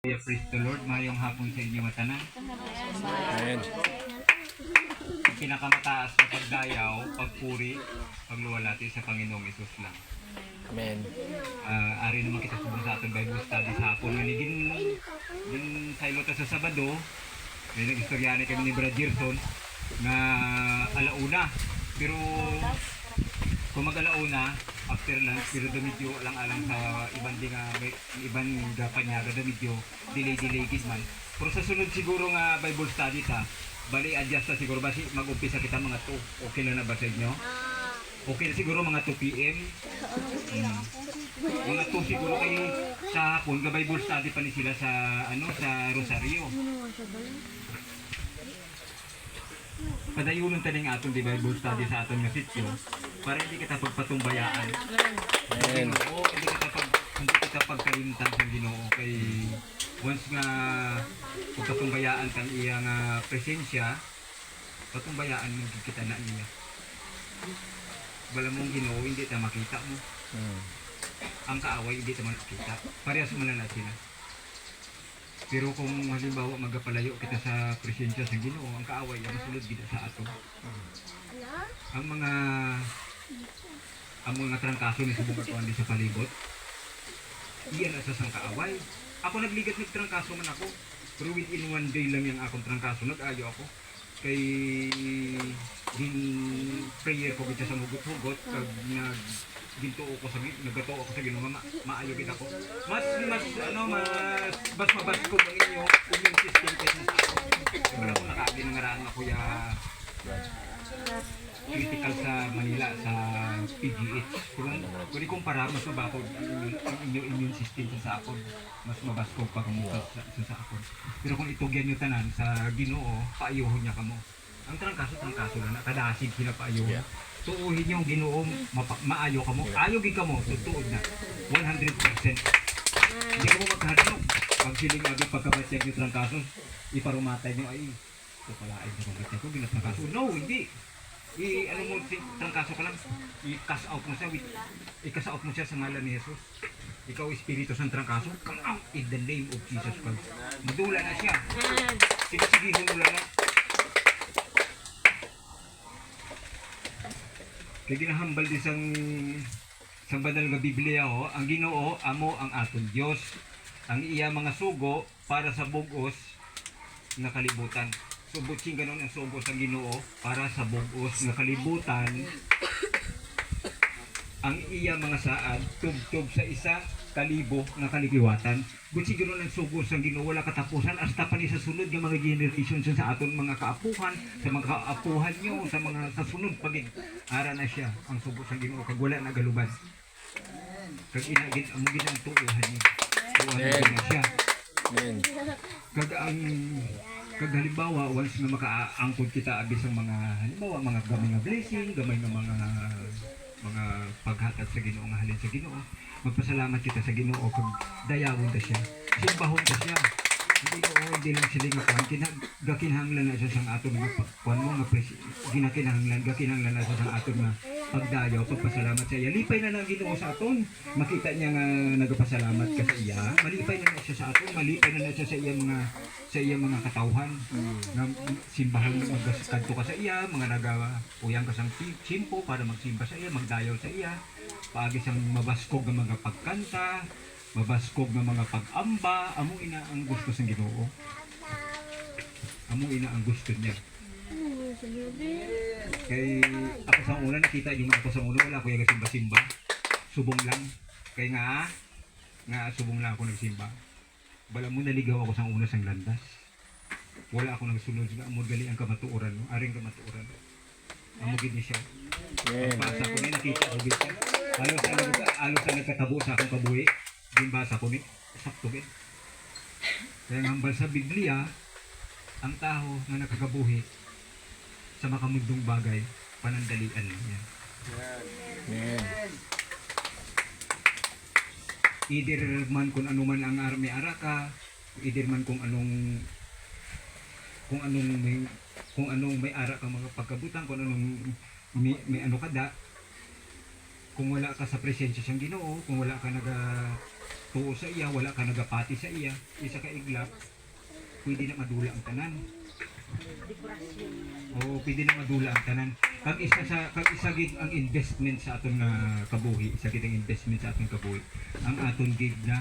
Praise the Lord, mayong hapon sa inyo matanan. Amen. Ang pinakamataas na pagdayaw, pagpuri, pagluwalhati sa Panginoong Isus lang. Amen. Ari naman kita subong sa ating Bible study sa hapon. Din sa ta sa Sabado, may nag-istoryane kami ni Brad Gerson na alauna. Pero kung mag-alauna, after lunch, pero medyo alang-alang sa ibang gapan niya, medyo delay gid man. Pero sa sunod siguro nga Bible study ta, bali adjust na siguro ba mag-umpisa kita mga 2. Okay na ba sa inyo? Okay na siguro mga 2 PM. Mga 2 siguro kay sa hapon, ga Bible study pa ni sila sa sa Rosario. Padayunon taning aton di Bible study sa aton nga sitio para hindi kita pagpatumbayaan. Amen. Oo, hindi kita pagkalimtan sa Ginoo kay once nga pagpatumbayaan kang iyang presensya, patumbayaan mo kita na niya. Bala mong Ginoo hindi ta makita mo. Ang kaaway hindi ta makita. Parehas man na sila. Pero kung halimbawa magapalayo kita sa presensya sa Ginoo, ang kaaway ang sulod gid sa ato. Ang mga trangkaso ni subong katuan di sa palibot. Iyan asa sang kaaway. Ako nagligat ng trangkaso man ako. Pero within 1 day lang yung akong trangkaso, nag-ayo ako. Kay din prayer ko kita sa hugot-hugot kag gintuo ko sa nagato ako sa Ginoo maayo gid ako. Mas mabas ko ng inyo immune system kaysa sa ako. Wala ko nakaagi ng ngaraan ako ya critical sa Manila sa PGH. Kung kumpara mas mabakod ang inyong immune system sa ako. Mas mabas ko pa kamo sa ako. Pero kung itugyan niyo tanan sa Ginoo, paayuhon niya kamo. Ang trangkaso lang kadasig pinapaayuhon. Tuuhin yung Ginoo, maayo ka mo. Ayaw gid ka mo, tutuod na. 100%. Hindi ka mo maghahanap. Pag siling agad pagkabatyag yung trangkaso, iparumatay nyo, ay, ito pala ay pagkabatyag ko, ginatangkaso. No, hindi. Ano mo, trangkaso ka lang. I-cast out mo siya. I-cast out mo siya sa ngalan ni Jesus. Ikaw, Espiritu sa trangkaso, come out in the name of Jesus Christ. Madula na siya. Sige, mo lang na. Kaya ginahambal din sang banal nga Biblia ang Ginoo amo ang aton Dios. Ang iya mga sugo para sa bugos nga kalibutan. So butsing ganon ang sugo sa Ginoo para sa bugos nga kalibutan. Ang iya mga saad tubtob sa isa kalibo nga kalikiwatan. Butsing ganon ang sugo sa Ginoo wala katapusan hasta pa ni sa sunod nga mga generation sa aton mga kaapuhan, sa mga kaapuhan nyo, sa mga sa sunod pagid ara na siya ang sugo sa Ginoo kag wala na galubad. Kag inagid ang ginang tuuhan niya. Tuuhan na siya. Amen. Kag halimbawa once nga makaangkod kita abis ang mga halimbawa mga gamay nga blessing, gamay nga mga paghatag sa Ginoo nga halin sa Ginoo. Magpasalamat kita sa Ginoo kag dayawon ta siya. Simbahon ta siya. Hindi lang sila nga kuhan. Gakinahanglan na siya sang aton nga kuhan mo nga gakinahanglan na siya sang aton nga pagdayaw, pagpasalamat sa iya. Lipay na lang Ginoo sa aton. Makita niya nga nagapasalamat ka sa iya. Malipay na siya sa aton. Malipay na siya sa iya mga katawhan. Nga simbahan magkadto ka sa iya, mga uyang ka sang simpo para magsimba sa iya, magdayaw sa iya. Paagi sang mabaskog nga mga pagkanta, mabaskog nga mga pag-amba, amo ina ang gusto sa Ginoo. Amo ina ang gusto niya. Kay ako sa una nakita yung ako sa una wala ko yung simba-simba. Subong lang. Kay nga subong lang ako nagsimba. Bala mo naligaw ako sa una sang landas. Wala ako nagsunod nga amo gali ang kamatuoran, no? Aring kamatuoran. Amo gid ni siya. Pagpasa ko ni nakita ko gid siya. Halos sa nagkatabo sa akong kabuhi. Ginbasa ko ni sakto gid. Kaya hambal sa Biblia ang tao nga nakakabuhi sa makamundong bagay panandalian niya. Amen. Either man kung ano man ang army araka, either man kung anong may ara ka mga pagkabutan, kung anong may ano kada, kung wala ka sa presensya siyang Ginoo, kung wala ka tuo sa iya, wala ka nagapati sa iya, isa ka iglap, pwede na madula ang tanan. Oo, pwede na madula ang tanan. Kag isa gid ang investment sa aton nga kabuhi, isa gid ang investment sa aton kabuhi. Ang aton gid na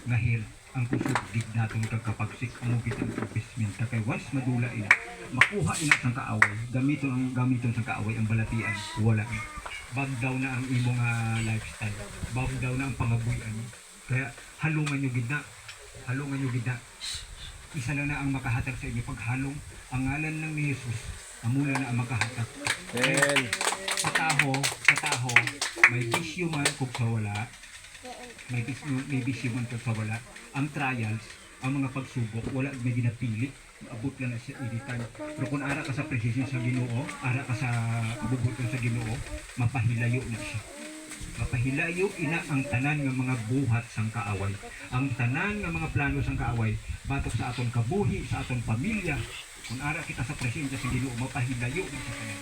nga health, ang kusog gid naton kagkapagsik amo gid ang investment kay once madula ina, makuha ina sang kaaway, gamiton sang kaaway ang balatian, wala. Bag daw na ang imong lifestyle, bag daw na ang pangabuyan. Kaya halungan nyo gid na, halungan nyo gid na. Isa lang na ang makahatag sa inyo paghalong ang ngalan ng ni Jesus, amula na ang makahatag. Amen. Sa taho, may bisyo man kung sa wala, may bisyo man kung sa wala. Ang trials, ang mga pagsubok, wala may ginapili, abot lang na siya iritan. Pero kung ara ka sa presensya sa Ginoo, ara ka sa kabubuton sa Ginoo, mapahilayo na siya. Mapahilayo ina ang tanan ng mga buhat sang kaaway. Ang tanan ng mga plano sang kaaway, batok sa aton kabuhi, sa aton pamilya. Kung ara kita sa presensya sa Ginoo, mapahilayo na sa tanan.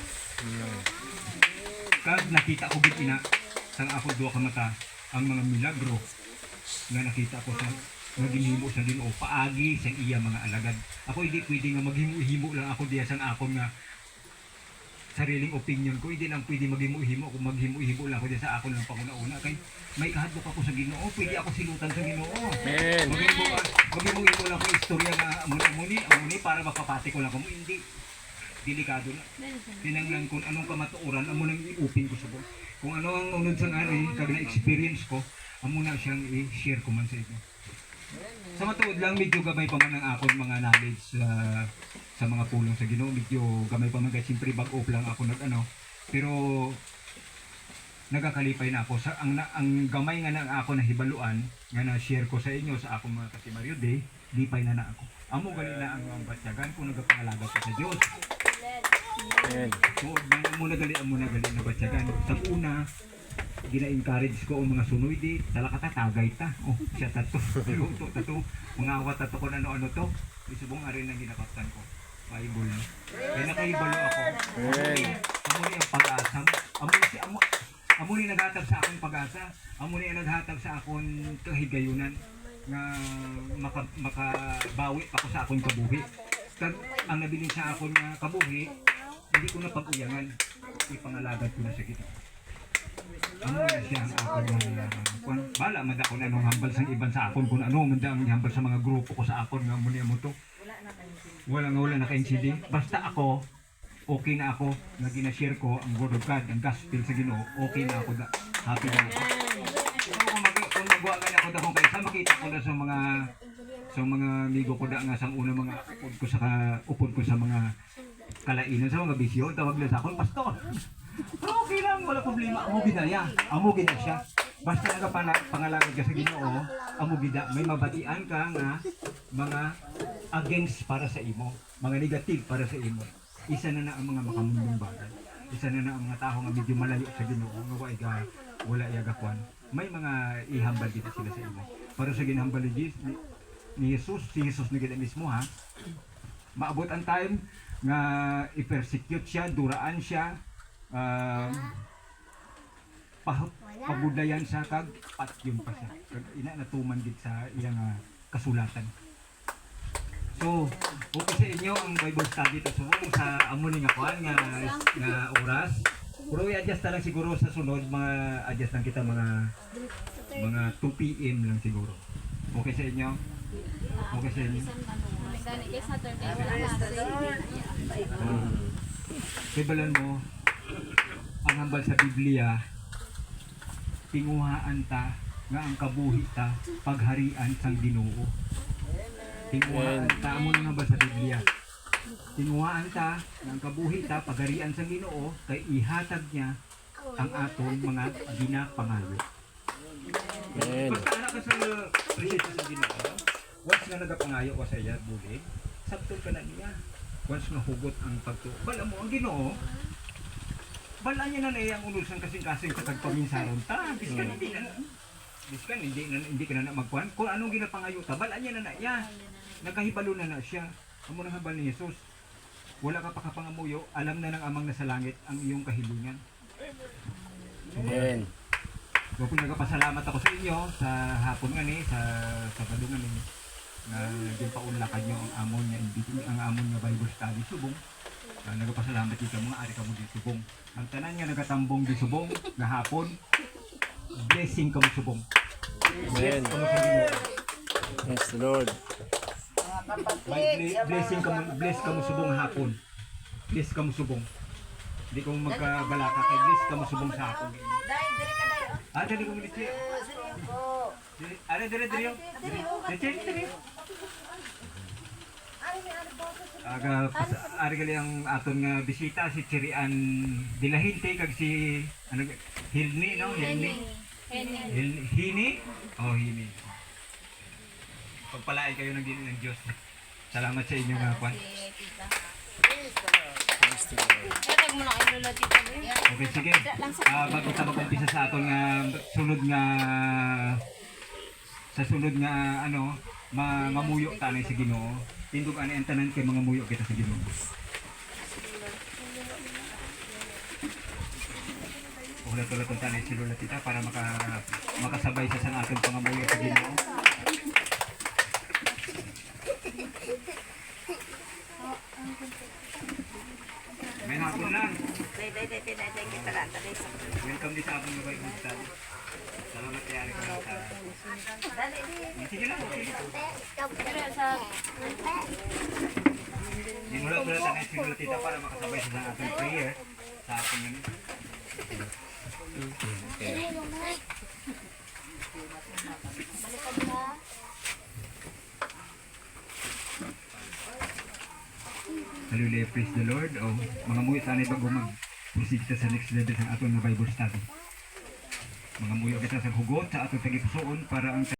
Kag nakita ko gid ina sang ako duha ka mata ang mga milagro nga nakita ko sa nga ginhimo sa Ginoo paagi sa iya mga alagad. Ako hindi pwede nga maghimo-himo lang ako diya sang akon nga sariling opinion ko, hindi lang pwede maghimo-himo kung maghimo-himo lang ako sa ako lang panguna-una kay may kahadlok ako sa Ginoo, pwede ako silutan sa Ginoo. Amen. Maghimo-himo lang ako istorya nga amuni para makapati ko lang kamo, hindi delikado na. Tinanglan kung anong kamatuoran, amo nang iupin ko sa buong. Kung ano ang unod sa ani, kag na-experience ko, amo na siyang i-share ko man sa inyo. Sa matuod lang, medyo gamay pa man ang akong mga knowledge sa mga pulong sa Ginoo, medyo gamay pa man kay siyempre bag-off lang ako pero nagakalipay na ako sa ang gamay nga na ako nahibaluan nga na-share ko sa inyo sa akong mga katimaryo day, lipay na ako. Amo gali na ang batyagan kung nagapangalaga ko sa Dios. Amen. So, amo na gali na batyagan. Sa una, gina-encourage ko ang mga sunoy di, talakata tagay ta. Oh, siya tato. Luto tato. Mga awat tato ko ano to. Isubong arin ang ginakaptan ko. Bible. Kaya nakaibalo ako. Amo ni ang pag-asa. Amo ni naghatag sa akong pag-asa. Amo ni ang naghatag sa akong kahigayunan nga makabawi pa ko sa akong kabuhi. Kag ang nabilin sa akong kabuhi, hindi ko na pag-uyangan. Ipangalagad ko na sa kita. Amo na siya ang akong bala man ako na anong hambal sa iban sa akon kung ano man ang hambal sa mga grupo ko sa akon nga muna mo to. Wala na ka-incident. Basta ako, okay na ako na gina-share ko ang word of God, ang gospel sa Ginoo, okay na ako da. Happy na ako. Kung magawa ka na ako da kung kaysa makita ko na sa mga amigo ko da nga sang una mga upod ko sa mga kalainan sa mga bisyo, tawag nila sa akon, pastor. Pero okay lang, wala problema. Amo ginaya. Amo gina siya. Basta nagapangalagad ka sa Ginoo, amo gida. May mabatian ka nga mga against para sa imo. Mga negative para sa imo. Isa na ang mga makamundong bagay. Isa na ang mga tao nga medyo malayo sa Ginoo. Nga wala yagakwan. May mga ihambal dito sila sa imo. Para sa ginhambal ni Jesus, si Jesus na gina mismo ha. Maabot ang time nga i-persecute siya, duraan siya, pabudayan sa kag patyong pa siya. Kag ina natuman gid sa iyang kasulatan. So, okay sa inyo ang Bible study to sa amo ni nga kuan nga oras. Pero i-adjust na lang siguro sa sunod, adjust lang kita mga 2 PM lang siguro. Okay sa inyo? Okay sa inyo? Kibalan mo, ang hambal sa Biblia, tinguhaan ta nga ang kabuhi ta pagharian sang Ginoo. Tinguhaan ta amo nga hambal sa Biblia. Tinguhaan ta nga ang kabuhi ta pagharian sang Ginoo kay ihatag niya ang aton mga ginapangayo. Basta ana ka sa presensya sa Ginoo, once nga nagapangayo ka sa iya bulig, sabtol ka na niya. Once nga hugot ang pagtuo, bala mo ang Ginoo, bala niya na ang unusan kasing-kasing sa pagpaminsaron ta. Biskan hindi ka na magkuhan. Kung anong ginapangayo ta, bala niya na iya. Nagkahibalo na siya. Amo nang habal ni Jesus. Wala ka pa kapangamuyo, alam na ng amang nasa langit ang iyong kahilingan. Amen. So kung nagpasalamat ako sa inyo sa hapon nga ni, sa Sabado nga ni, na din paunlakan nyo ang amon niya, ang amon niya Bible study subong. Nagpasalamat dito mga ari kamo di subong. Ang tanan nga nagatambong di subong nga hapon, blessing kamo subong. Amen. Kamo sa Ginoo. Yes, the Lord. Blessing kamo, bless kamo subong hapon. Bless kamo subong. Hindi ko magkabalaka kay bless kamo subong sa hapon. Dai, dire ka dai. Dali ko minit siya. Seryoso. Are dire. Dire. Aga ari gali ang aton nga bisita si Chirian Dilahinte kag si ano Hilni no Hini Hini pagpalain kayo ng din ng Diyos. Salamat sa inyo nga kwan. Yes, the Lord. Kaya mo na ang lola tita mo. Okay sige. Bago ta mag-umpisa sa aton nga sunod nga ano mamuyo tanay sa Ginoo. Tindog ani ang tanan kay mga muyo kita sa Ginoo. Ulat-ulat ang tanay si Lola Tita para makasabay sa ating pangamuyo sa Ginoo. May hapon lang. Dai kita lang dai. Welcome din sa ating mga Bible. Salamat kay Ari ko sa. Dali di. Sige lang. Pero sa Dinulat-ulat tanay si Lola Tita para makasabay sa ating prayer sa ating ganun. Hallelujah, praise the Lord. Mga muyo sanay bago mag-proceed kita sa next level sa aton nga Bible study. Mga muyo kita sa hugot sa aton tagipusoon para ang